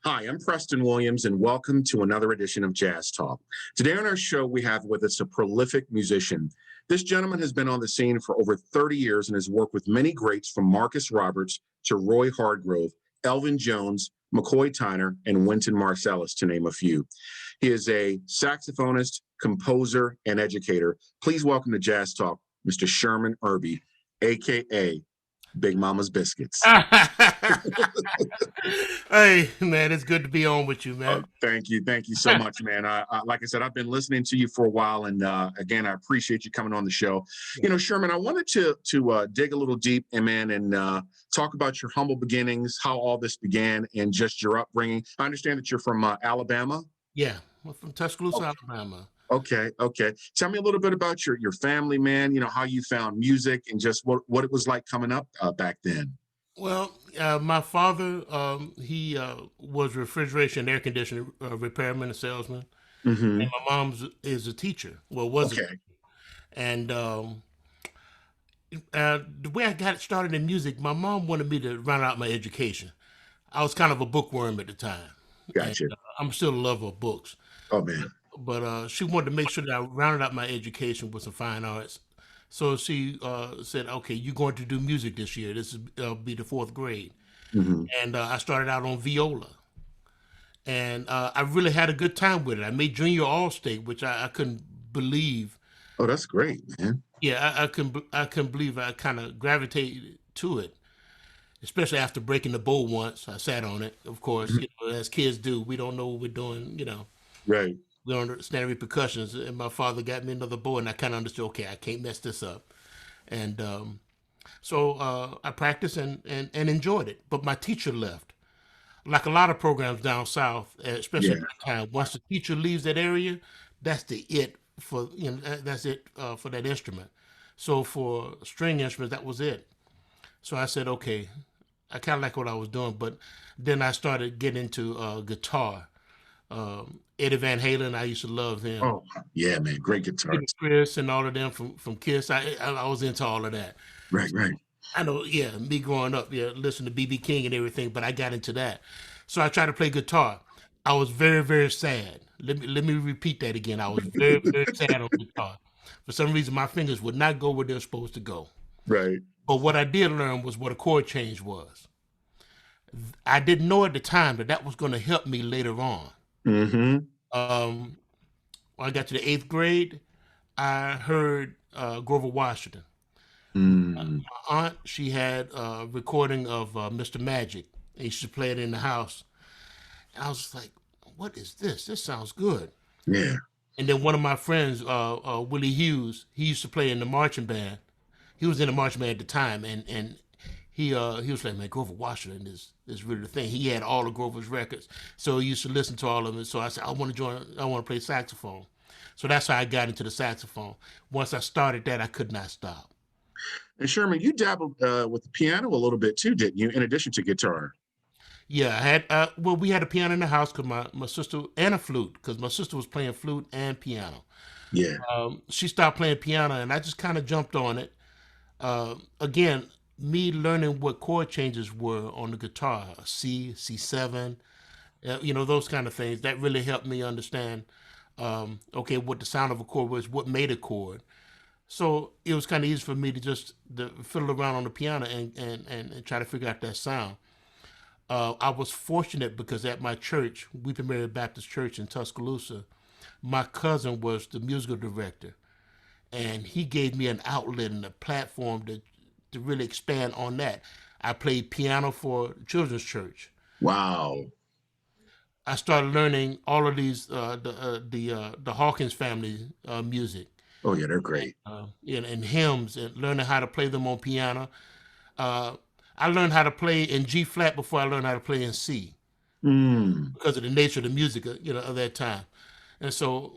Hi, I'm Preston Williams, and welcome to another edition of Jazz Talk. Today on our show, we have with us a prolific musician. This gentleman has been on the scene for over 30 years and has worked with many greats from Marcus Roberts to Roy Hargrove, Elvin Jones, McCoy Tyner, and Wynton Marsalis, to name a few. He is a saxophonist, composer, and educator. Please welcome to Jazz Talk, Mr. Sherman Irby, a.k.a. Big Mama's Biscuits. Hey, man, it's good to be on with you, man. Thank you so much, man. Like I said, I've been listening to you for a while, and again, I appreciate you coming on the show. Yeah. You know, Sherman, I wanted to dig a little deep, and talk about your humble beginnings, how all this began, and just your upbringing. I understand that you're from Alabama. Yeah, I'm from Tuscaloosa, Alabama. Okay. Tell me a little bit about your family, man. You know, how you found music and just what it was like coming up back then. Well, my father, he was refrigeration and air conditioner repairman and salesman, Mm-hmm. and my mom's is a teacher. Well, was a Okay. teacher. And the way I got started in music, my mom wanted me to round out my education. I was kind of a bookworm at the time, and Gotcha. I'm still a lover of books. Oh, man. But she wanted to make sure that I rounded out my education with some fine arts. So she said, "Okay, you're going to do music this year. This will be the fourth grade." Mm-hmm. And I started out on viola, and I really had a good time with it. I made junior all state, which I couldn't believe. Oh, that's great, man. Yeah, I couldn't believe I kind of gravitated to it, especially after breaking the bowl once. I sat on it, of course, Mhm. as kids do. We don't know what we're doing, Right. we don't understand repercussions. And my father got me another bowl, and I kind of understood, okay, I can't mess this up. And so I practiced and enjoyed it. But my teacher left. Like a lot of programs down south, especially Yeah. at that time, once the teacher leaves that area, that's the it for that's it for that instrument. So for string instruments, that was it. So I said, okay, I kind of like what I was doing, but then I started getting into guitar. Eddie Van Halen, I used to love him. Oh, yeah, man. Great Peter guitars. Chris and all of them from Kiss. I was into all of that. Right. I know, yeah, me growing up, yeah, listen to BB King and everything, but I got into that. So I tried to play guitar. I was very, very sad. Let me repeat that again. I was very, very sad on guitar. For some reason, my fingers would not go where they're supposed to go. Right. But what I did learn was what a chord change was. I didn't know at the time that was going to help me later on. Mm-hmm. Um, when I got to the eighth grade, I heard Grover Washington. Mm. My aunt, she had a recording of Mr. Magic. They used to play it in the house. And I was just like, what is this? This sounds good. Yeah. And then one of my friends, Willie Hughes, he used to play in the marching band. He was in the marching band at the time, and he was like, man, Grover Washington is really the thing. He had all of Grover's records, so he used to listen to all of them. So I said, I want to play saxophone. So that's how I got into the saxophone. Once I started that, I could not stop. And Sherman, you dabbled with the piano a little bit too, didn't you? In addition to guitar. Yeah, I had well, we had a piano in the house because my sister, and a flute, because my sister was playing flute and piano. Yeah. She stopped playing piano, and I just kind of jumped on it. Again, me learning what chord changes were on the guitar, C, C7, those kind of things. That really helped me understand, okay, what the sound of a chord was, what made a chord. So it was kind of easy for me to just fiddle around on the piano and try to figure out that sound. I was fortunate because at my church, Weeping Mary Baptist Church in Tuscaloosa, my cousin was the musical director, and he gave me an outlet and a platform to really expand on that. I played piano for children's church. Wow. I started learning all of these the Hawkins family music, Oh, yeah, they're great. and hymns, and learning how to play them on piano. Uh, I learned how to play in G flat before I learned how to play in C Mm. because of the nature of the music, of that time. And so,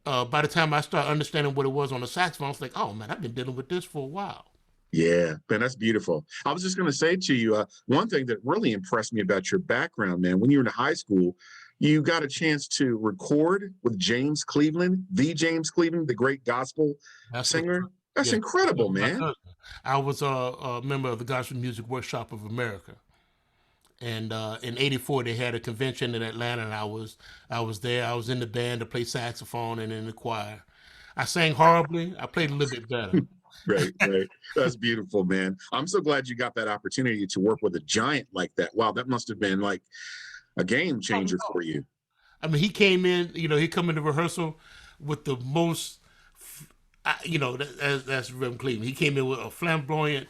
by the time I started understanding what it was on the saxophone, I was like, "Oh man, I've been dealing with this for a while." Yeah, man, that's beautiful. I was just going to say to you, one thing that really impressed me about your background, man, when you were in high school, you got a chance to record with James Cleveland, the Cleveland, the great gospel That's what, singer. That's yeah, incredible, my man. cousin. I was a member of the Gospel Music Workshop of America, And in '84 they had a convention in Atlanta, and I was there. I was in the band to play saxophone and in the choir. I sang horribly. I played a little bit better. Right, right. That's beautiful, man. I'm so glad you got that opportunity to work with a giant like that. Wow, that must have been like a game changer for you. I mean, he came in. He come into rehearsal with the most. That's Rem Cleveland. He came in with a flamboyant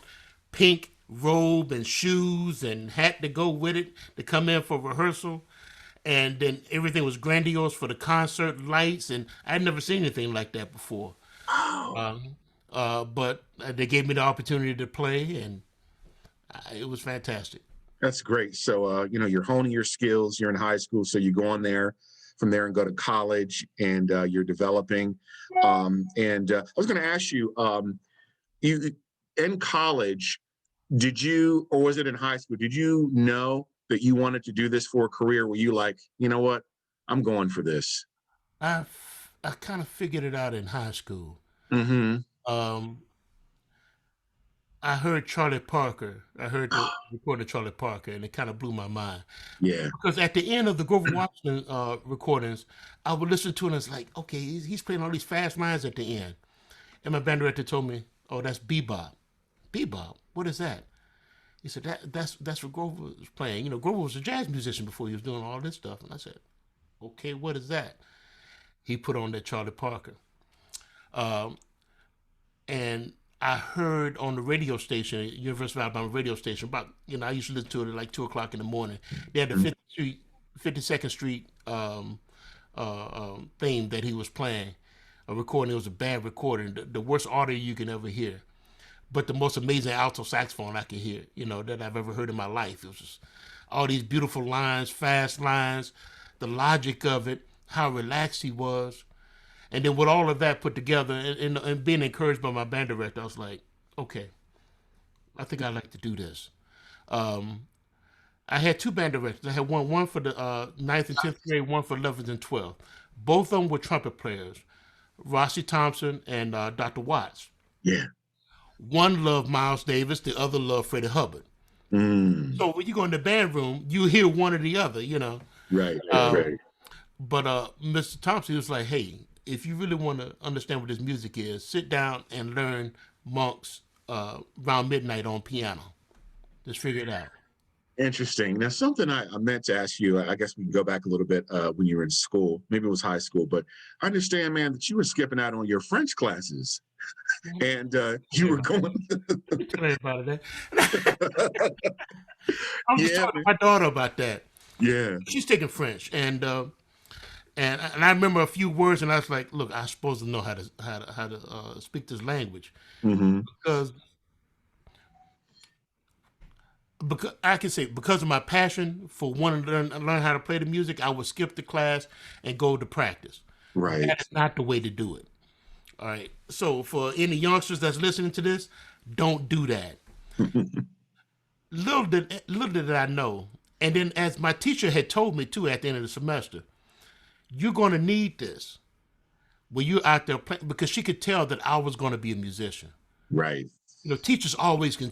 pink robe and shoes and hat to go with it to come in for rehearsal. And then everything was grandiose for the concert lights, and I'd never seen anything like that before. Oh, But they gave me the opportunity to play, and it was fantastic. that's great. So, you're honing your skills. You're in high school, so you go on there from there and go to college, and you're developing. And I was going to ask you, you in college, did you, or was it in high school? Did you know that you wanted to do this for a career? Were you like, you know what, I'm going for this? I kind of figured it out in high school. Mm-hmm. Um, I heard Charlie Parker. I heard the recording of Charlie Parker, and it kind of blew my mind. Yeah. Because at the end of the Grover Washington recordings, I would listen to it and it's like, okay, he's playing all these fast lines at the end. And my band director told me, oh, that's bebop. Bebop? What is that? He said, that's what Grover was playing. Grover was a jazz musician before he was doing all this stuff. And I said, okay, what is that? He put on that Charlie Parker. Um, and I heard on the radio station, University of Alabama radio station, about, I used to listen to it at like 2 o'clock in the morning. They had the 52nd Street theme that he was playing, a recording. It was a bad recording, the worst audio you can ever hear, but the most amazing alto saxophone I could hear, that I've ever heard in my life. It was just all these beautiful lines, fast lines, the logic of it, how relaxed he was. And then with all of that put together and being encouraged by my band director, I was like, okay, I think I'd like to do this. Um, I had two band directors. I had one for the ninth and 10th grade, one for 11th and 12th. Both of them were trumpet players, Rossi Thompson and Dr. Watts. Yeah. One loved Miles Davis, the other loved Freddie Hubbard. Mm. So when you go in the band room, you hear one or the other, Right, Um, right. But Mr. Thompson was like, hey, if you really want to understand what this music is, sit down and learn Monk's around midnight on piano. Just figure it out. Interesting. Now, something I meant to ask you, I guess we can go back a little bit when you were in school. Maybe it was high school, but I understand, man, that you were skipping out on your French classes and you were going. Tell everybody that. I was just Yeah, talking to my daughter about that. yeah. She's taking French, and I remember a few words, and I was like, "Look, I'm supposed to know how to speak this language Hmm. because I can say because of my passion for wanting to learn how to play the music, I would skip the class and go to practice. Right. That is not the way to do it. All right. So for any youngsters that's listening to this, don't do that. Little did I know, and then as my teacher had told me too at the end of the semester, you're going to need this when you're out there playing because she could tell that I was going to be a musician. Right. Teachers always can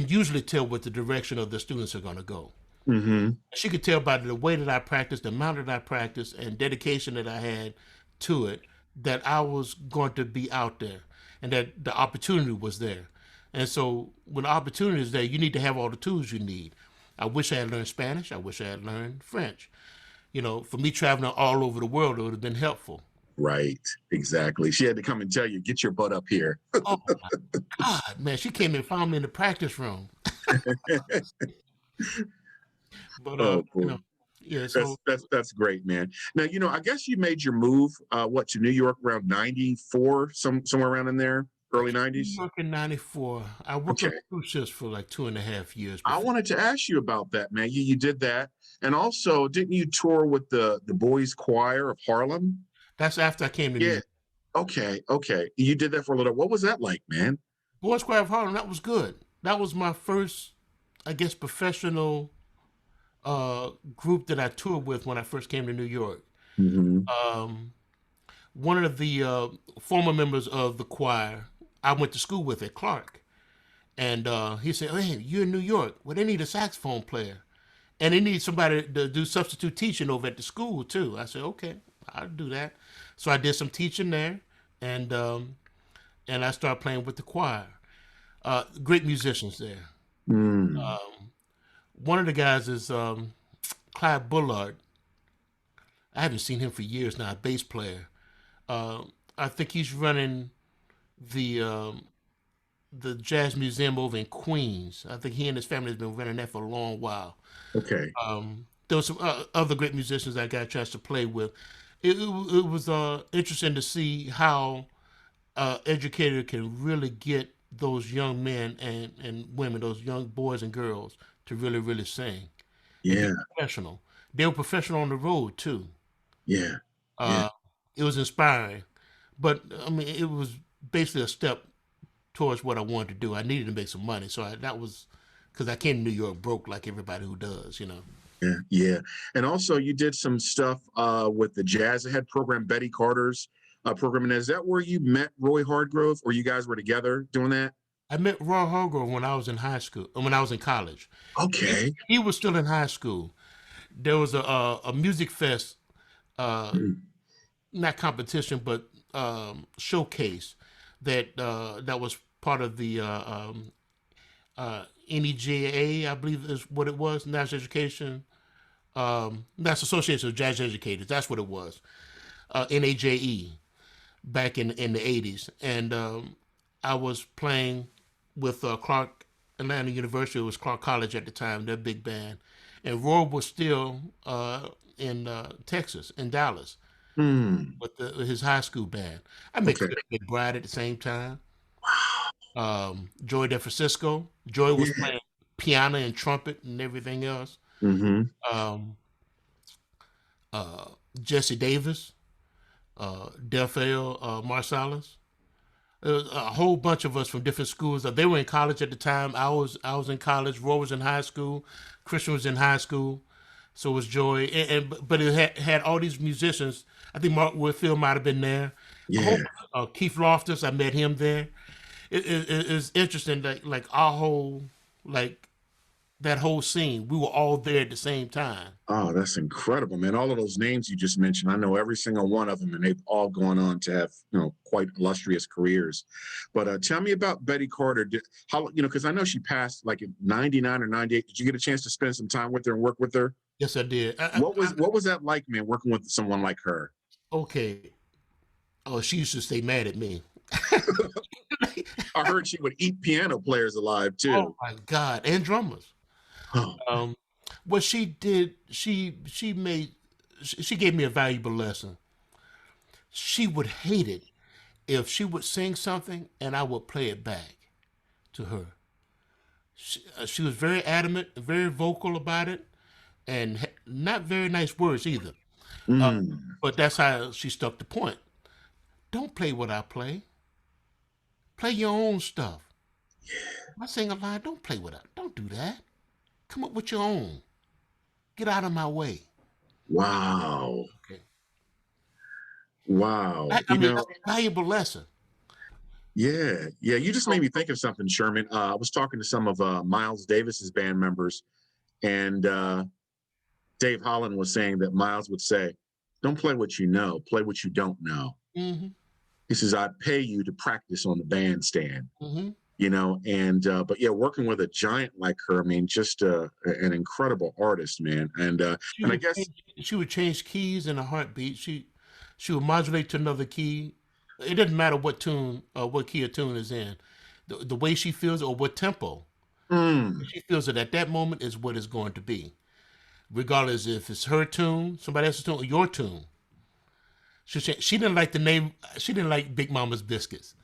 usually tell what the direction of the students are going to go. Hmm. She could tell by the way that I practiced, the amount that I practiced, and dedication that I had to it, that I was going to be out there and that the opportunity was there. And so when the opportunity is there, you need to have all the tools you need. I wish I had learned Spanish. I wish I had learned French. For me traveling all over the world, it would have been helpful. Right. Exactly. She had to come and tell you, get your butt up here. Oh my God, man. She came and found me in the practice room. But Oh, boy. yeah, That's so that's great, man. Now, I guess you made your move, to New York around 94, somewhere around in there, I early came to New 90s. York in '94. I worked on Okay. cruise ships for like 2.5 years I before. wanted to ask you about that, man. You did that. And also, didn't you tour with the boys choir of Harlem? That's after I came to New Yeah. York. Okay. Okay. You did that for a little. What was that like, man? Boys Choir of Harlem, that was good. That was my first, I guess, professional group that I toured with when I first came to New York. Hmm. Um, One of the former members of the choir I went to school with at Clark, And he said, "Hey, you're in New York. Well, they need a saxophone player, and they need somebody to do substitute teaching over at the school too." I said, "Okay, I'll do that." So I did some teaching there, and I started playing with the choir. Great musicians there. Mm. One of the guys is Clyde Bullard. I haven't seen him for years now. A bass player. I think he's running the Jazz Museum over in Queens. I think he and his family has been running that for a long while. Okay. There was some other great musicians I got a chance to play with. It was interesting to see how educator can really get those young men and women, those young boys and girls, to really, really sing and be Yeah. professional. They were professional on the road too. Yeah. Yeah. Uh, it was inspiring, but I mean, it was basically a step towards what I wanted to do. I needed to make some money, so that was because I came to New York broke like everybody who does, you know. Yeah. Yeah. And also, you did some stuff with the Jazz Ahead program, Betty Carter's program. And is that where you met Roy Hardgrove, or you guys were together doing that? I met Roy Hargrove when I was in high school, when I was in college. Okay. He was still in high school. There was a music fest, uh, Mm. not competition, but showcase that was part of the NEJA, I believe is what it was, National Education. That's Association of Jazz Educators. That's what it was. NAJE back in the 80s, and I was playing with Clark Atlanta University. It was Clark College at the time, their big band, and Roy was still in Texas, in Dallas, Mm. with his high school band. I met Okay. Chris McBride at the same time. Joy DeFrancisco. Joy was Yeah. playing piano and trumpet and everything else. Mm-hmm. Um, Jesse Davis, Delphel Marsalis. There was a whole bunch of us from different schools. They were in college at the time. I was in college. Roy was in high school. Christian was in high school. So was Joy. But it had all these musicians. I think Mark Whitfield might have been there. A whole Yeah. Keith Loftus. I met him there. It's interesting that like our whole like that whole scene. We were all there at the same time. Oh, that's incredible, man. All of those names you just mentioned, I know every single one of them, and they've all gone on to have, quite illustrious careers. But tell me about Betty Carter. Because I know she passed like in 99 or 98. Did you get a chance to spend some time with her and work with her? Yes, I did. What was that like, man, working with someone like her? Okay. Oh, she used to stay mad at me. I heard she would eat piano players alive Oh too. my God, and drummers. Oh, Um, what she did, she gave me a valuable lesson. She would hate it if she would sing something and I would play it back to her. She was very adamant, very vocal about it, and not very nice words either. Uh, mm, but that's how she stuck the point. Don't play what I play. Play your own stuff. I sing a line. Don't play with it. Don't do that. Come up with your own. Get out of my way. wow. Okay. Wow. I mean, that's a valuable lesson. Yeah, yeah. You just So, made me think of something, Sherman. I was talking to some of Miles Davis's band members, and Dave Holland was saying that Miles would say, "Don't play what you know, play what you don't know." hmm He says, "I pay you to practice on the bandstand." hmm And but yeah, working with a giant like her, I mean, just an incredible artist, man. she And I would guess, change, she would change keys in a heartbeat. She would modulate to another key. It doesn't matter what tune or what key a tune is in. The way she feels it or what tempo mm, she feels it at that moment is what it's going to be, regardless if it's her tune, somebody else's tune, or your tune. She didn't like the name. She didn't like Big Mama's Biscuits.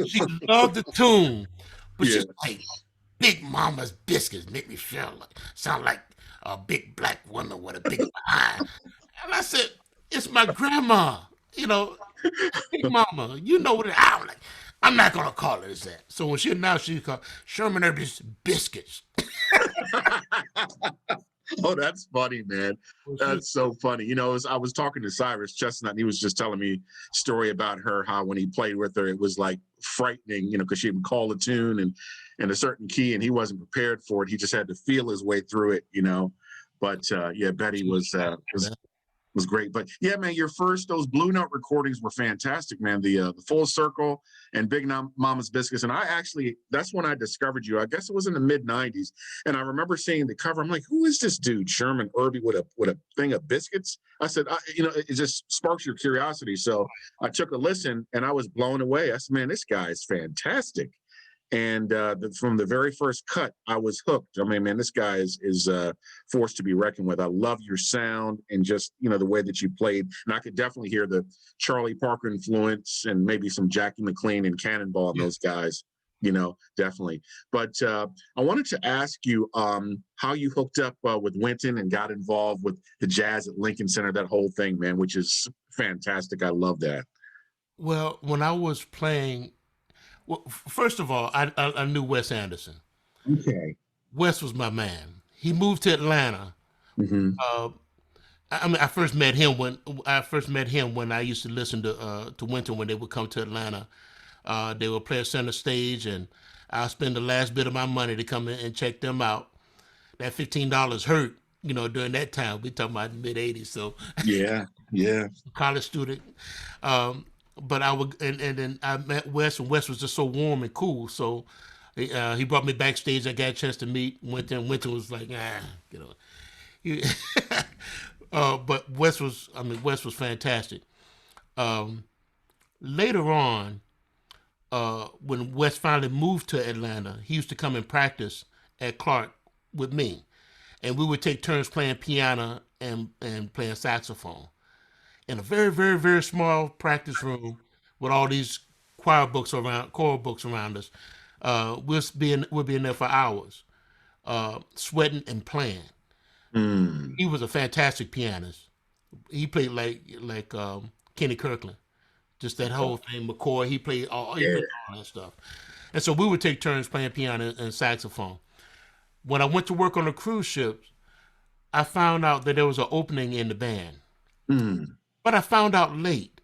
She loved the tune, but yeah, she's like, Big Mama's Biscuits make me sound like a big black woman with a big behind. And I said, it's my grandma, you know, Big Mama. You know what I'm like. I'm not gonna call her that. So when she announced she called Sherman Irby's Biscuits. oh, that's funny, man. Well, she was, That's so funny. I was talking to Cyrus Chestnut, and he was just telling me a story about her, how when he played with her, it was like frightening, because she would call a tune, and in a certain key, and he wasn't prepared for it. He just had to feel his way through it, you know. But yeah, Betty was great. But yeah, man, your first those Blue Note recordings were fantastic, man. The Full Circle and Big Mama's Biscuits, and I actually that's when I discovered you. I guess it was in the mid '90s, and I remember seeing the cover. I'm like, who is this dude, Sherman Irby, with a thing of biscuits? I said, it just sparks your curiosity. So I took a listen, and I was blown away. I said, man, this guy is fantastic. And from the very first cut, I was hooked. I mean, man, this guy is force to be reckoned with. I love your sound and just the way that you played, and I could definitely hear the Charlie Parker influence and maybe some Jackie McLean and Cannonball and those guys. Definitely. But I wanted to ask you how you hooked up with Wynton and got involved with the jazz at Lincoln Center, that whole thing, man, which is fantastic. I love that. Well, when I was playing, well, first of all, I knew Wes Anderson. Okay. Wes was my man. He moved to Atlanta. Hmm. Uh, I mean, I first met him when I used to listen to Wynton when they would come to Atlanta. They would play at center stage, and I'll spend the last bit of my money to come in and check them out. That $15 hurt, during that time. We talking about the mid '80s, so Yeah. Yeah. college student. Um, but I would, and then I met Wes, and Wes was just so warm and cool. So he brought me backstage. I got a chance to meet Wynton. Wynton was like, you know. He- but Wes was fantastic. Um, Later on, when Wes finally moved to Atlanta, he used to come and practice at Clark with me, and we would take turns playing piano and playing saxophone in a very, very, very small practice room with all these choral books around us. We'll be in there for hours, sweating and playing. Mm. He was a fantastic pianist. He played like Kenny Kirkland, just that whole thing. McCoy, Yeah. he played all that stuff. And so we would take turns playing piano and saxophone. When I went to work on the cruise ships, I found out that there was an opening in the band, Mm. but I found out late.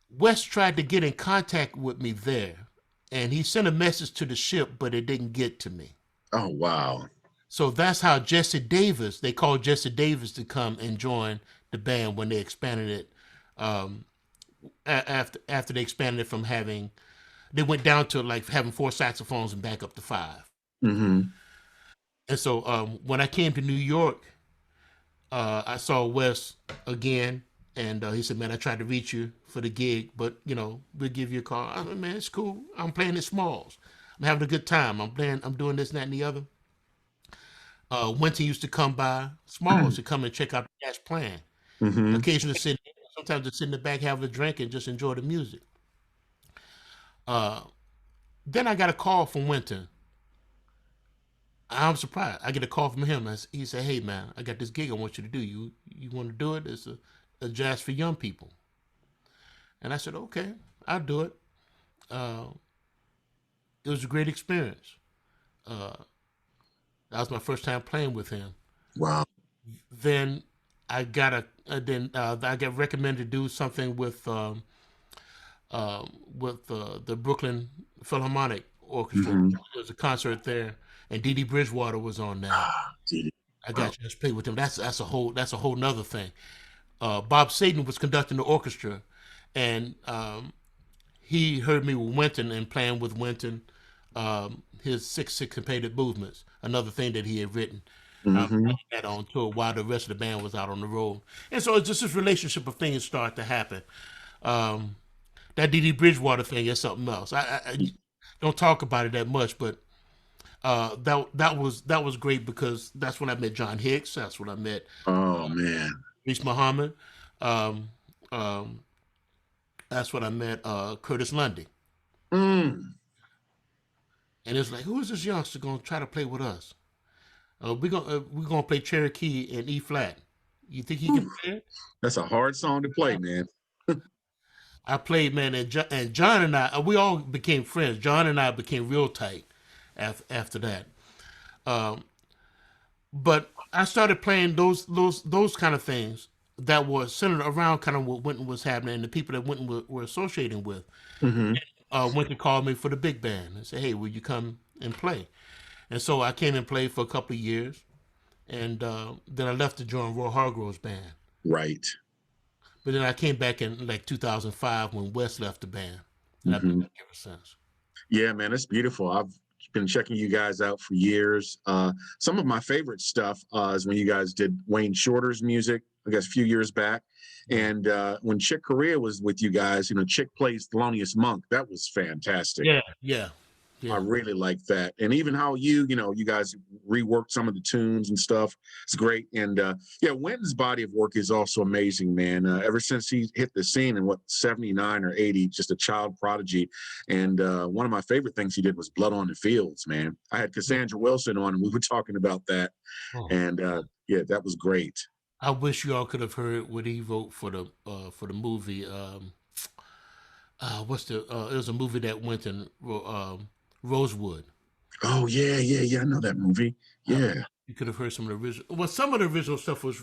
Wes tried to get in contact with me there, and he sent a message to the ship, but it didn't get to me. Oh, wow. So that's how they called Jesse Davis to come and join the band when they expanded it. Um, after they expanded it from they went down to like having four saxophones and back up to five. Hmm. And so when I came to New York, I saw Wes again, and he said, "Man, I tried to reach you for the gig, but we'll give you a call." I said, "Man, it's cool. I'm playing at Smalls. I'm having a good time. I'm playing. I'm doing this, and that, and the other." Winter used to come by Smalls to come and check out the guys playing. Hmm. Occasionally sometimes just sit in the back, have a drink, and just enjoy the music. Uh, then I got a call from Winter. I'm surprised. I get a call from him. He said, "Hey man, I got this gig I want you to do. You want to do it? It's a jazz for young people." And I said, "Okay, I'll do it." Uh, it was a great experience. Uh, that was my first time playing with him. Wow. Then I got recommended to do something with the Brooklyn Philharmonic Orchestra. Hmm. There was a concert there, and Dee Dee Bridgewater was on that. Did it. I Wow. got you. Let's play with him. That's a whole nother thing. Bob Satan was conducting the orchestra, and he heard me with Wynton and playing with Wynton, his six syncopated movements, another thing that he had written. Hmm. Playing that on tour while the rest of the band was out on the road, and so it's just this relationship of things start to happen. Um, that Dee Dee Bridgewater thing is something else. I don't talk about it that much, but that was great because that's when I met John Hicks. That's when I met Oh, man. Reese Muhammad. Um, um, that's when I met Curtis Lundy. Mm. And it's like, who is this youngster gonna try to play with us? We're gonna play Cherokee in E flat. You think he can Whew. play it? That's a hard song to play, man. I played, man, and John and we all became friends. John and I became real tight after that. Um, but I started playing those kind of things that were centered around kind of what Winton was happening and the people that Winton were associating with. Hmm. went to call me for the big band and say, "Hey, will you come and play?" And so I came and played for a couple of years, and then I left to join Roy Hargrove's band. Right. But then I came back in like 2005 when Wes left the band, and I've been Hmm. back ever since. Yeah, man, it's beautiful. I've been checking you guys out for years. Some of my favorite stuff is when you guys did Wayne Shorter's music, I guess a few years back. Right. And when Chick Corea was with you guys, Chick plays Thelonious Monk. That was fantastic. Yeah, yeah, I yeah. really like that. And even how you guys reworked some of the tunes and stuff. It's great. And yeah, Wynton's body of work is also amazing, man. Ever since he hit the scene in 79 or 80, just a child prodigy. And one of my favorite things he did was Blood on the Fields, man. I had Cassandra Wilson on and we were talking about that. Oh, And yeah, that was great. I wish you all could have heard what he wrote for the movie. What's the? It was a movie that went in Rosewood. Oh, yeah, yeah, yeah. I know that movie. Uh, Yeah. you could have heard some of the original. Well, some of the original stuff was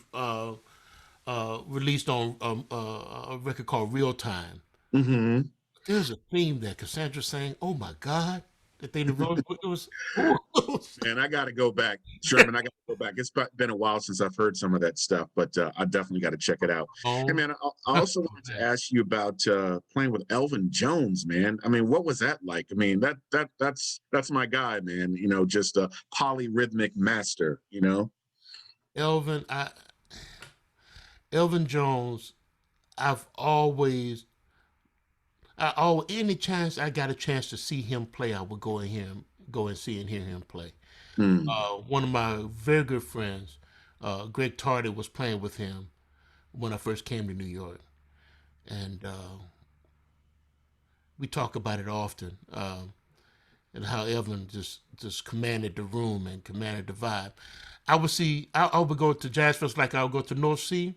released on a record called Real Time. Hmm. There's a theme that Cassandra sang. Oh my God, that they devoted. It was. Ooh. Man, I got to go back, Sherman. I got to go back. It's been a while since I've heard some of that stuff, but I definitely got to check it out. Hey, Oh, man, I also wanted to ask you about playing with Elvin Jones, man. I mean, what was that like? I mean, that's my guy, man. Just a polyrhythmic master. Elvin, Elvin Jones. I've always, any chance I got a chance to see him play, I would go and see and hear him play. Hmm. One of my very good friends, Greg Tardy, was playing with him when I first came to New York, and we talk about it often, and how Evelyn just commanded the room and commanded the vibe. I would go to jazz fest like I would go to North Sea,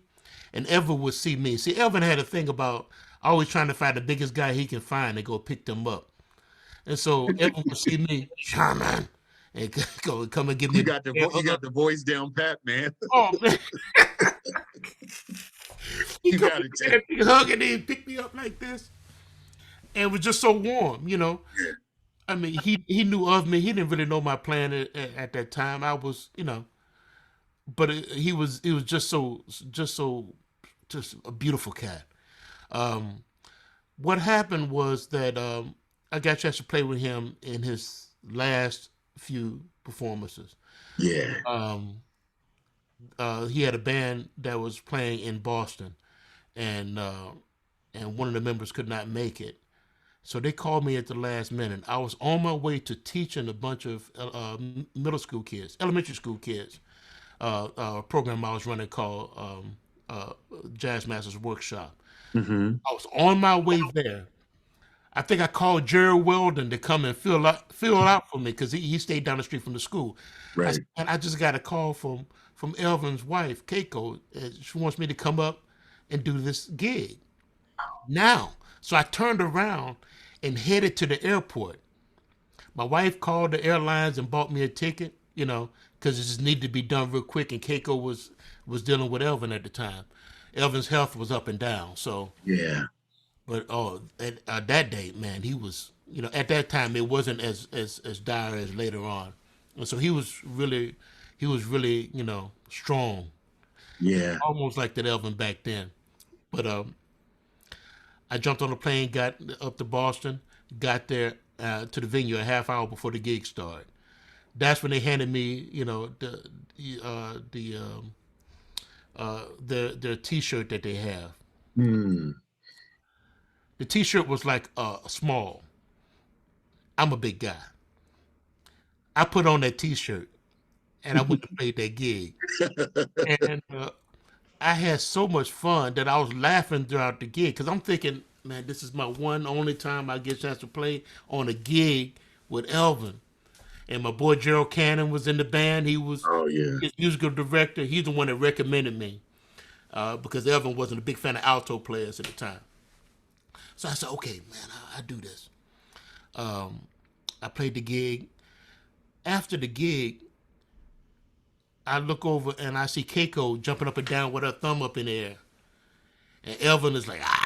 and Evan would see me. See, Evan had a thing about always trying to find the biggest guy he can find and go pick them up. And so Evan would see me, Sherman, and go come and give me You a got the big you hug. got the voice down pat, man. Oh man, he You come got and to give take. me a big hug and then pick me up like this, and it was just so warm. I mean, he knew of me. He didn't really know my plan at that time. I was, but he was just a beautiful cat. Um, what happened was that I got a chance to play with him in his last few performances. Yeah. Um, he had a band that was playing in Boston, and one of the members could not make it. So they called me at the last minute. I was on my way to teaching a bunch of middle school kids, elementary school kids, a program I was running called Jazz Masters Workshop. Hmm. I was on my way there. I think I called Jerry Weldon to come and fill out for me because he stayed down the street from the school. I said, Right. and I just got a call from Elvin's wife, Keiko. She wants me to come up and do this gig now. So I turned around and headed to the airport. My wife called the airlines and bought me a ticket, because it just needed to be done real quick. And Keiko was dealing with Elvin at the time. Elvin's health was up and down. So, Yeah. but at that date, man, he was, at that time it wasn't as dire as later on, and so he was really, strong, Yeah. almost like that Elvin back then. But I jumped on a plane, got up to Boston, got there to the venue a half hour before the gig started. That's when they handed me, their T-shirt that they have. Hmm. The T-shirt was like small. I'm a big guy. I put on that T-shirt and I went to play that gig, and I had so much fun that I was laughing throughout the gig because I'm thinking, man, this is my one only time I get a chance to play on a gig with Elvin. And my boy Gerald Cannon was in the band. He was Oh yeah. his musical director. He's the one that recommended me because Elvin wasn't a big fan of alto players at the time. So I said, okay, man, I do this. I played the gig. After the gig, I look over and I see Keiko jumping up and down with her thumb up in the air. And Elvin is like, ah.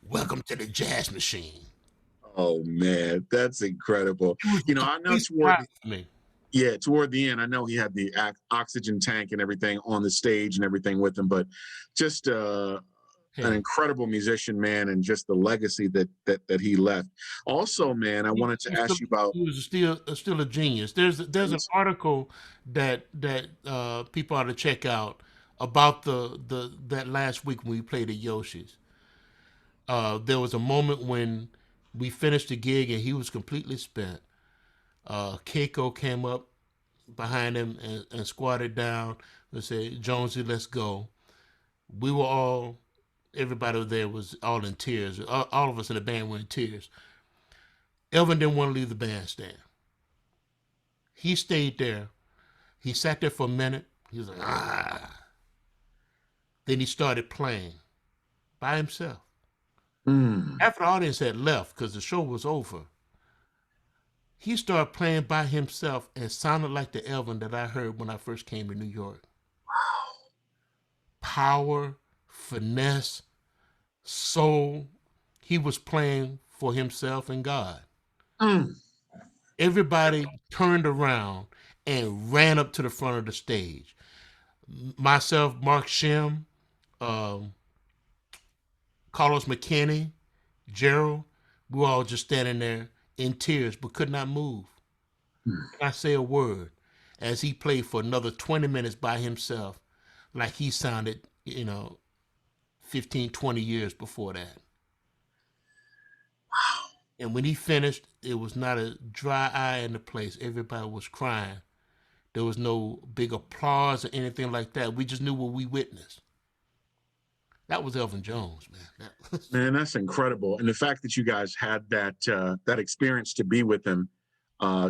welcome to the jazz machine. Oh man, that's incredible. It was You a know, I know complete surprise to me. toward the end, I know he had the oxygen tank and everything on the stage and everything with him, but just an Hey, incredible musician, man, and just the legacy that he left. Also, man, I wanted to ask you about. he was still a genius. There's an article that people ought to check out about the that last week when we played at Yoshi's. There was a moment when we finished the gig and he was completely spent. Keiko came up behind him and squatted down and said, "Jonesy, let's go." We were all, everybody there was all in tears. All of us in the band were in tears. Elvin didn't want to leave the bandstand. He stayed there. He sat there for a minute. He was like, ah. Then he started playing by himself. Mm, After the audience had left, because the show was over, he started playing by himself and sounded like the Elvin that I heard when I first came to New York. Power, finesse, soul. He was playing for himself and God. mm. Everybody turned around and ran up to the front of the stage. Myself, Mark Shem, um, Carlos McKinney, Gerald, we were all just standing there in tears but could not move. Could not say a word as he played for another 20 minutes by himself like he sounded, 15, 20 years before that. And when he finished, it was not a dry eye in the place. Everybody was crying. There was no big applause or anything like that. We just knew what we witnessed. That was Elvin Jones, man. Man, that's incredible. And the fact that you guys had that experience to be with him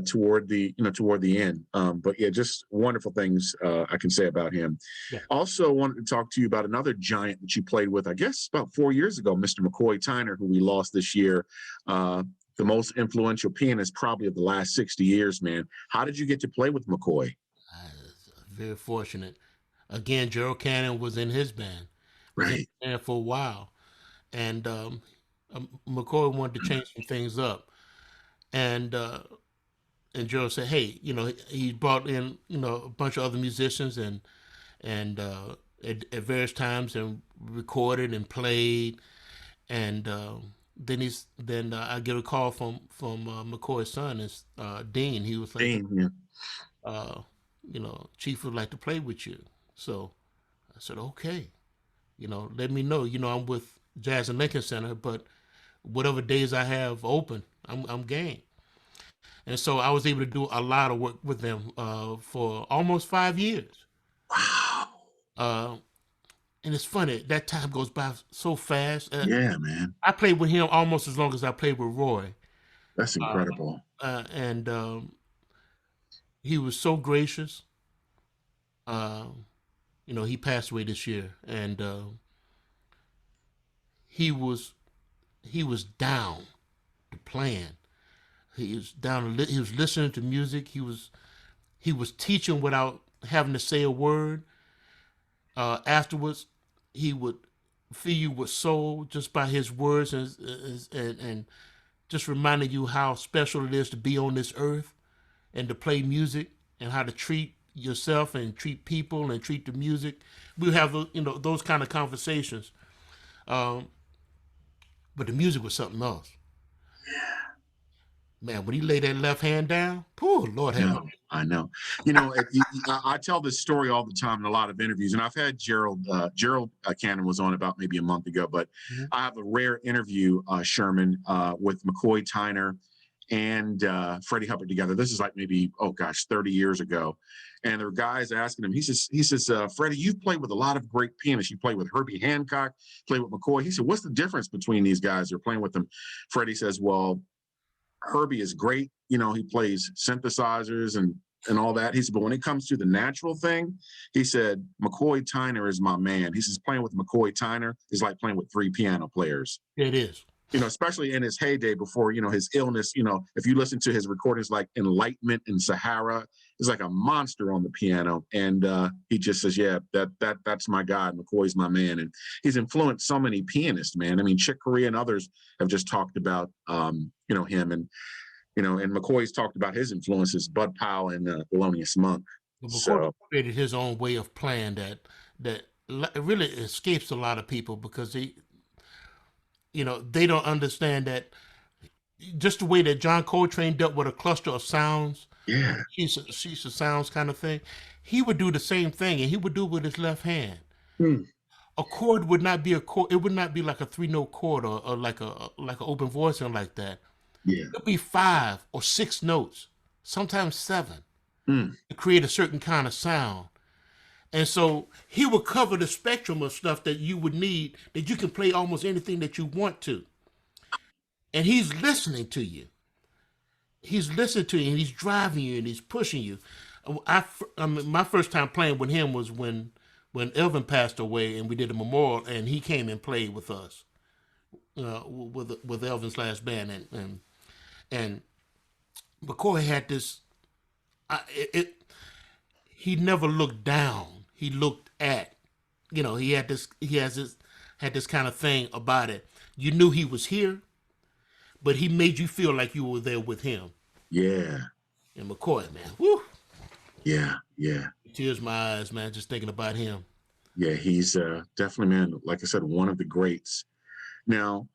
toward the end. But yeah, just wonderful things I can say about him. Yeah. Also, wanted to talk to you about another giant that you played with, I guess about 4 years ago, Mr. McCoy Tyner, who we lost this year. The most influential pianist probably of the last 60 years, man. How did you get to play with McCoy? I was very fortunate. Again, Gerald Cannon was in his band. Was in Right. the band for a while, and McCoy wanted to change some things up, and Gerald said, "Hey, he brought in a bunch of other musicians and at various times and recorded and played, and then I get a call from McCoy's son, is Dean. He was like, Dean, yeah. uh, Chief would like to play with you. So I said, okay, let me know. I'm with Jazz and Lincoln Center, but whatever days I have open, I'm game. And so I was able to do a lot of work with them for almost 5 years. Wow. Uh, and it's funny, that time goes by so fast. Yeah, man. I played with him almost as long as I played with Roy. That's Uh, incredible. and he was so gracious. Uh, he passed away this year, and he was down to playing. He was down. He was listening to music. He was teaching without having to say a word. Afterwards, he would fill you with soul just by his words and just reminding you how special it is to be on this earth and to play music and how to treat yourself and treat people and treat the music. We have those kind of conversations. Um, but the music was something else. Man, when he laid that left hand down, poor Lord have No, mercy. I know. I tell this story all the time in a lot of interviews, and I've had Gerald Cannon was on about maybe a month ago, but Mhm. I have a rare interview, Sherman, with McCoy Tyner and Freddie Hubbard together. This is like maybe, oh gosh, 30 years ago. And there were guys asking him, he says, Freddie, you've played with a lot of great pianists. You played with Herbie Hancock, played with McCoy. He said, what's the difference between these guys? You're playing with them. Freddie says, well, Herbie is great. He plays synthesizers and all that. He said, but when it comes to the natural thing, he said, McCoy Tyner is my man. He says, playing with McCoy Tyner is like playing with three piano players. It is. especially in his heyday before, his illness. If you listen to his recordings like Enlightenment and Sahara, he's like a monster on the piano. And he just says, yeah, that's my God. McCoy's my man. And he's influenced so many pianists, man. I mean, Chick Corea and others have just talked about, him. And, and McCoy's talked about his influences, Bud Powell and Thelonious Monk. But McCoy So, created his own way of playing that really escapes a lot of people because they don't understand that just the way that John Coltrane dealt with a cluster of sounds, yeah. sheets of sounds kind of thing, he would do the same thing, and he would do it with his left hand. Hmm. A chord would not be a chord. It would not be like a 3-note chord or like an open voice or like that. Yeah. It'd be 5 or 6 notes, sometimes 7, Hmm. to create a certain kind of sound. And so he will cover the spectrum of stuff that you would need, that you can play almost anything that you want to. And he's listening to you. He's listening to you, and he's driving you, and he's pushing you. My first time playing with him was when Elvin passed away, and we did a memorial, and he came and played with us, with Elvin's last band, and McCoy had this. He never looked down. He looked at. He had this. Had this kind of thing about it. You knew he was here, but he made you feel like you were there with him. Yeah. And McCoy, man, whoo. Yeah. Yeah. Tears in my eyes, man, just thinking about him. Yeah, he's definitely, man, like I said, one of the greats. Now,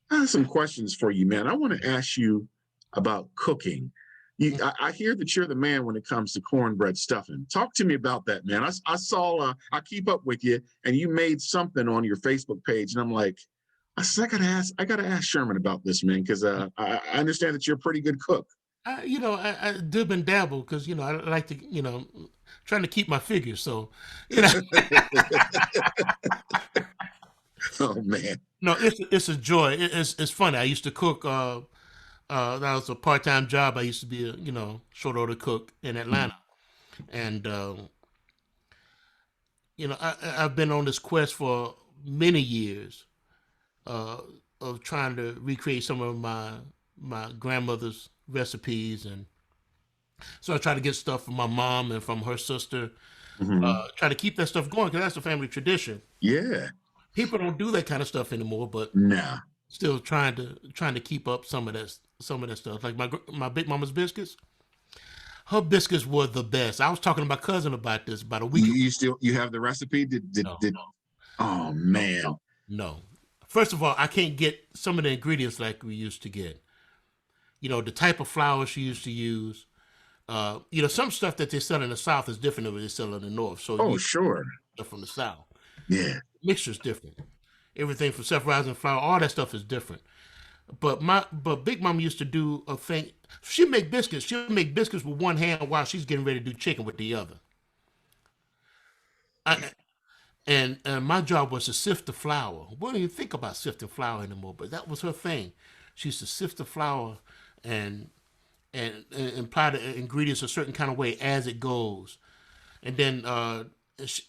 I have some questions for you, man. I want to ask you about cooking. I hear that you're the man when it comes to cornbread stuffing. Talk to me about that, man. I saw, I keep up with you, and you made something on your Facebook page, and I'm like, I gotta ask Sherman about this, man, because I understand that you're a pretty good cook. I dib and dabble because I like to trying to keep my figure. So you know, Oh man. no, it's a joy. It's funny. I used to cook. That was a part-time job. I used to be a short order cook in Atlanta, and I've been on this quest for many years of trying to recreate some of my grandmother's recipes, and so I try to get stuff from my mom and from her sister. Hmm. Try to keep that stuff going because that's a family tradition. Yeah. People don't do that kind of stuff anymore, but Nah. still trying to keep up some of that stuff. Like my big mama's biscuits. Her biscuits were the best. I was talking to my cousin about this about a week ago. You have the recipe? No, Oh no, man. no. First of all, I can't get some of the ingredients like we used to get. The type of flour she used to use. Some stuff that they sell in the South is different than what they sell in the North. So Oh you sure. stuff from the South. Yeah. Mixture's different. Everything from self-rising flour, all that stuff is different. But Big Mama used to do a thing. She make biscuits. She'll make biscuits with one hand while she's getting ready to do chicken with the other. I, and my job was to sift the flour. We don't even think about sifting flour anymore, but that was her thing. She used to sift the flour and and apply the ingredients a certain kind of way as it goes. And then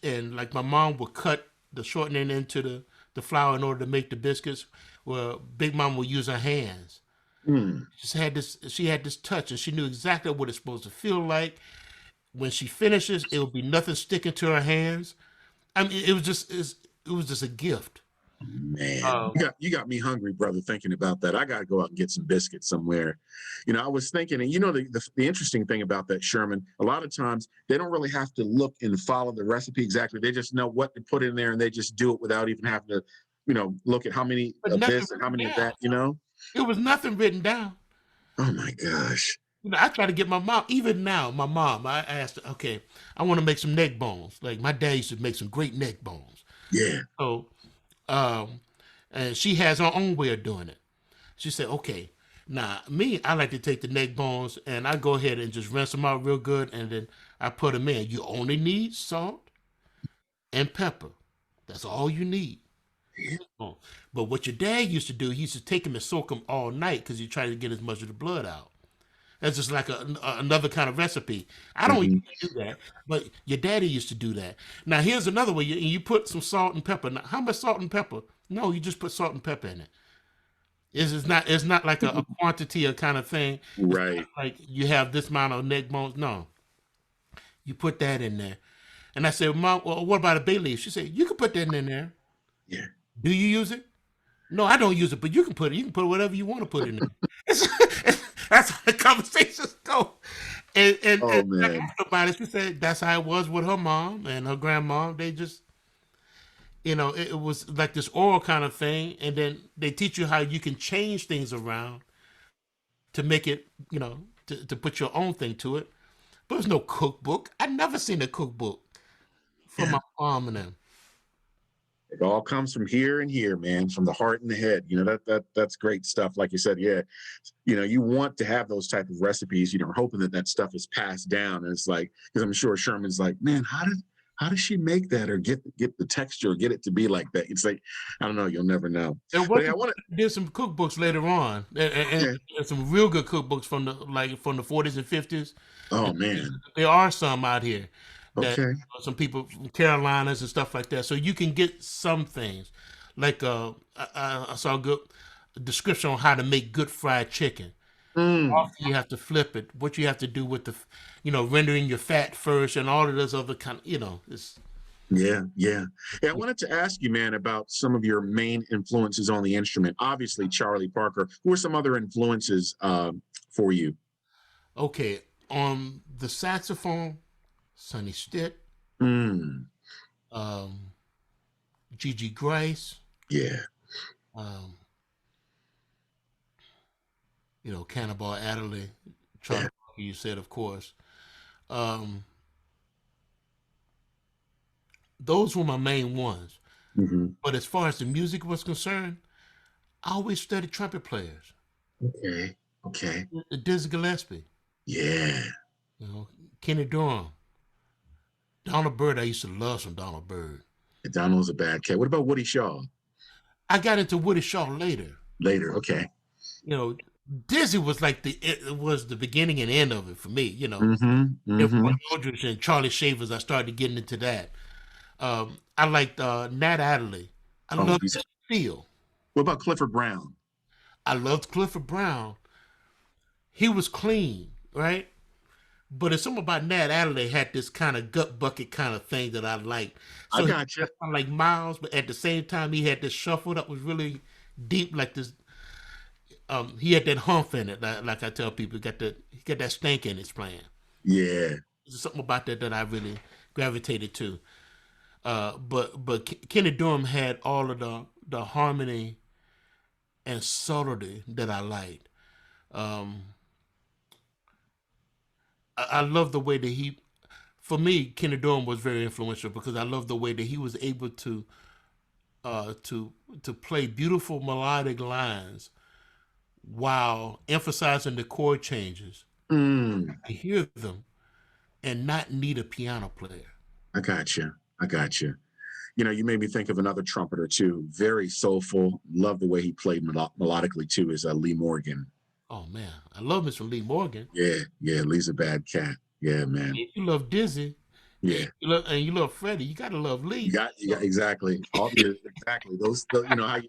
and like my mom would cut the shortening into the flour in order to make the biscuits. Well, Big Mom would use her hands. Mm. She had this touch, and she knew exactly what it's supposed to feel like. When she finishes, it will be nothing sticking to her hands. I mean, it was just a gift. Man, Um, you got me hungry, brother. Thinking about that, I got to go out and get some biscuits somewhere. I was thinking, and the interesting thing about that, Sherman, a lot of times they don't really have to look and follow the recipe exactly. They just know what to put in there, and they just do it without even having to, look at how many but of nothing this and how written many of down. that. It was nothing written down. Oh my gosh. I try to get my mom. Even now, my mom. I asked her, okay, I want to make some neck bones. Like my dad used to make some great neck bones. Yeah. So, um, and she has her own way of doing it. She said, okay, now me, I like to take the neck bones and I go ahead and just rinse them out real good, and then I put them in. You only need salt and pepper. That's all you need. Oh. But what your dad used to do, he used to take them and soak them all night because he tried to get as much of the blood out. That's just like another kind of recipe. I don't Hmm. used to do that, but your daddy used to do that. Now here's another way. You put some salt and pepper. Now, how much salt and pepper? No, you just put salt and pepper in it. It's not like a quantity of kind of thing. It's Right. not like you have this amount of neck bones. No, you put that in there. And I said, Mom, well, what about a bay leaf? She said, you can put that in there. Yeah. Do you use it? No, I don't use it, but you can put it. You can put whatever you want to put in there. That's how the conversations go. And Oh I man. asked her about it. She said that's how it was with her mom and her grandma. They just, it was like this oral kind of thing. And then they teach you how you can change things around to make it, to put your own thing to it. But there's no cookbook. I never seen a cookbook from Yeah. my mom and them. It all comes from here and here, man, from the heart and the head. That's great stuff. Like you said, yeah, you want to have those type of recipes. Hoping that stuff is passed down. And it's like, because I'm sure Sherman's like, man, how does she make that or get the texture or get it to be like that? It's like, I don't know. You'll never know. And But what yeah, I want did some cookbooks later on, to. and some real good cookbooks from the 40s and 50s. Oh And man. there are some out here that Okay. some people from Carolinas and stuff like that. So you can get some things. Like I saw a good description on how to make good fried chicken. Mm. Often you have to flip it. What you have to do with rendering your fat first and all of those other it's Yeah, yeah. Yeah, I wanted to ask you, man, about some of your main influences on the instrument. Obviously, Charlie Parker. Who are some other influences for you? okay. On the saxophone, Sonny Stitt, Mm. um, Gigi Grice, Yeah, um, Cannonball Adderley, yeah. Charlie Parker, you said, of course. Um, those were my main ones. Hmm. But as far as the music was concerned, I always studied trumpet players. Okay, okay. Dizzy Gillespie, Yeah. you know, Kenny Dorham, Donald Byrd. I used to love some Donald Byrd. Donald's a bad cat. What about Woody Shaw? I got into Woody Shaw later. Later, okay. You know, Dizzy was like it was the beginning and end of it for me. Hmm. And Hmm. Roy Eldridge and Charlie Shavers, I started getting into that. I liked Nat Adderley. I Oh, loved his feel. what about Clifford Brown? I loved Clifford Brown. He was clean, right? But it's something about Nat Adderley had this kind of gut bucket kind of thing that I liked. I So he got you. was kind of like Miles, but at the same time he had this shuffle that was really deep, like this. He had that humph in it, like I tell people, he got that stank in his playing. Yeah, There's something about that that I really gravitated to. But Kenny Dorham had all of the harmony and subtlety that I liked. Um, I love the way that for me, Kenny Dorham was very influential because I love the way that he was able uh, to to play beautiful melodic lines while emphasizing the chord changes. mm, I hear them and not need a piano player. I got you. I got you. You made me think of another trumpeter too. Very soulful. Love the way he played melodically too. Is Lee Morgan. Oh man, I love Mr. Lee Morgan. Yeah, yeah. Lee's a bad cat. Yeah, man. If you love Dizzy Yeah. and you love Freddie, you gotta love You Lee. got, you got exactly all exactly those how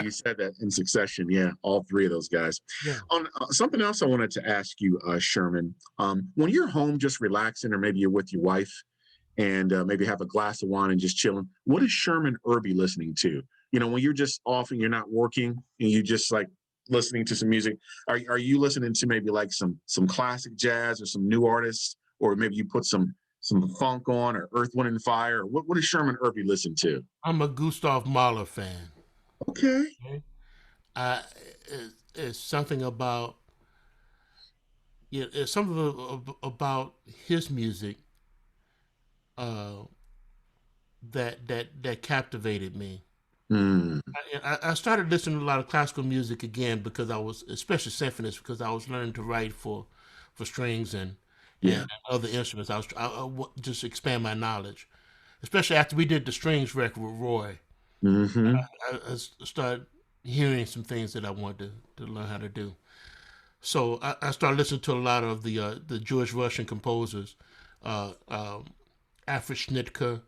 you said that in succession. Yeah, all three of those guys. Yeah. On something else, I wanted to ask you, Sherman. When you're home, just relaxing, or maybe you're with your wife, and maybe have a glass of wine and just chilling. What is Sherman Irby listening to? When you're just off and you're not working and you just like listening to some music. Are you listening to maybe like some classic jazz or some new artists, or maybe you put some funk on or Earth, Wind and Fire? What does Sherman Irby listen to? I'm a Gustav Mahler fan. Okay. Okay? I it's something about it's something about his music uh, that captivated me. Mm, I started listening to a lot of classical music again because I was, especially symphonies, because I was learning to write for strings and yeah. other instruments. Just expand my knowledge, especially after we did the strings record with Roy. Hmm. I started hearing some things that I wanted to learn how to do. So I started listening to a lot of the Jewish Russian composers, uh, um, Alfred Schnittke.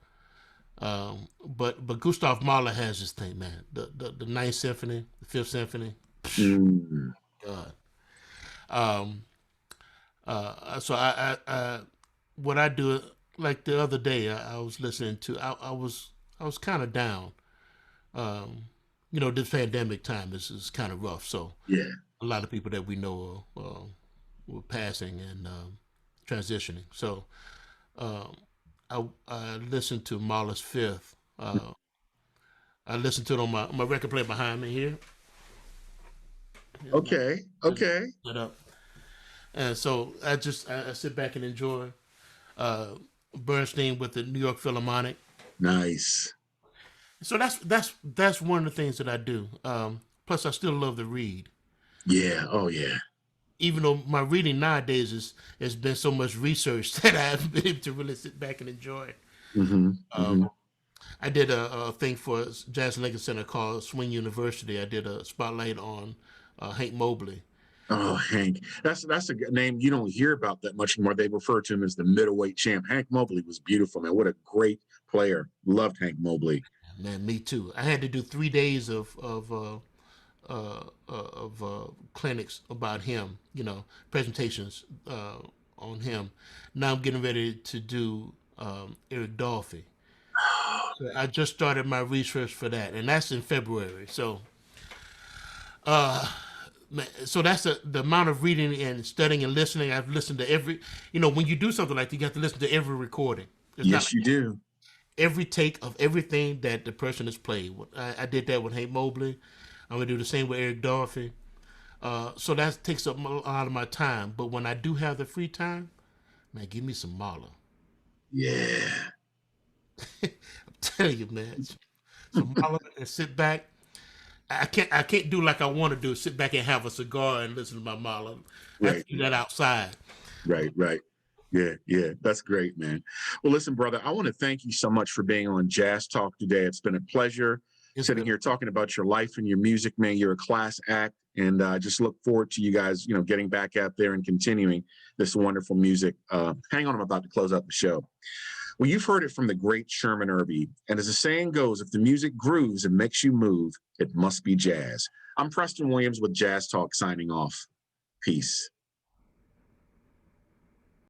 But Gustav Mahler has this thing, man. The Ninth Symphony, the Fifth Symphony. Mm. God. Um, so I what I do, like the other day, I was listening to, I was kind of down. Um, this pandemic time is kind of rough. So Yeah. a lot of people that we know were passing and transitioning. So um, I listened to Marla's Fifth. I listened to it on my record player behind me here. Here's my Okay. Okay. set up. And so I sit back and enjoy uh, Bernstein with the New York Philharmonic. Nice. So that's one of the things that I do. Plus, I still love to read, Yeah. Oh, yeah. even though my reading nowadays has been so much research that I haven't been able to really sit back and enjoy it. Mm-hmm. Mm-hmm. Um, I did a thing for Jazz Lincoln Center called Swing University. I did a spotlight on Hank Mobley. Oh, Hank. That's a name you don't hear about that much more. They refer to him as the middleweight champ. Hank Mobley was beautiful, man. What a great player. Loved Hank Mobley. Man, me too. I had to do 3 days of clinics about him. Presentations on him. Now I'm getting ready to do Eric Dolphy. So I just started my research for that, and that's in February. So, uh, so that's the amount of reading and studying and listening. I've listened to every. When you do something like that, you have to listen to every recording. It's not Yes, like you do. every take of everything that the person has played. I did that with Hank Mobley. I'm gonna do the same with Eric Dolphy. So that takes up a lot of my time. But when I do have the free time, man, give me some Marla. Yeah. I'm telling you, man. Some Marla and sit back. I can't do like I want to do. Sit back and have a cigar and listen to my Marla. I have Right. to do that outside. Right. Right. Yeah. Yeah. That's great, man. Well, listen, brother, I want to thank you so much for being on Jazz Talk today. It's been a pleasure It's sitting been here talking about your life and your music, man. You're a class act. And I just look forward to you guys, getting back out there and continuing this wonderful music. Hang on, I'm about to close out the show. Well, you've heard it from the great Sherman Irby. And as the saying goes, if the music grooves and makes you move, it must be jazz. I'm Preston Williams with Jazz Talk signing off. Peace.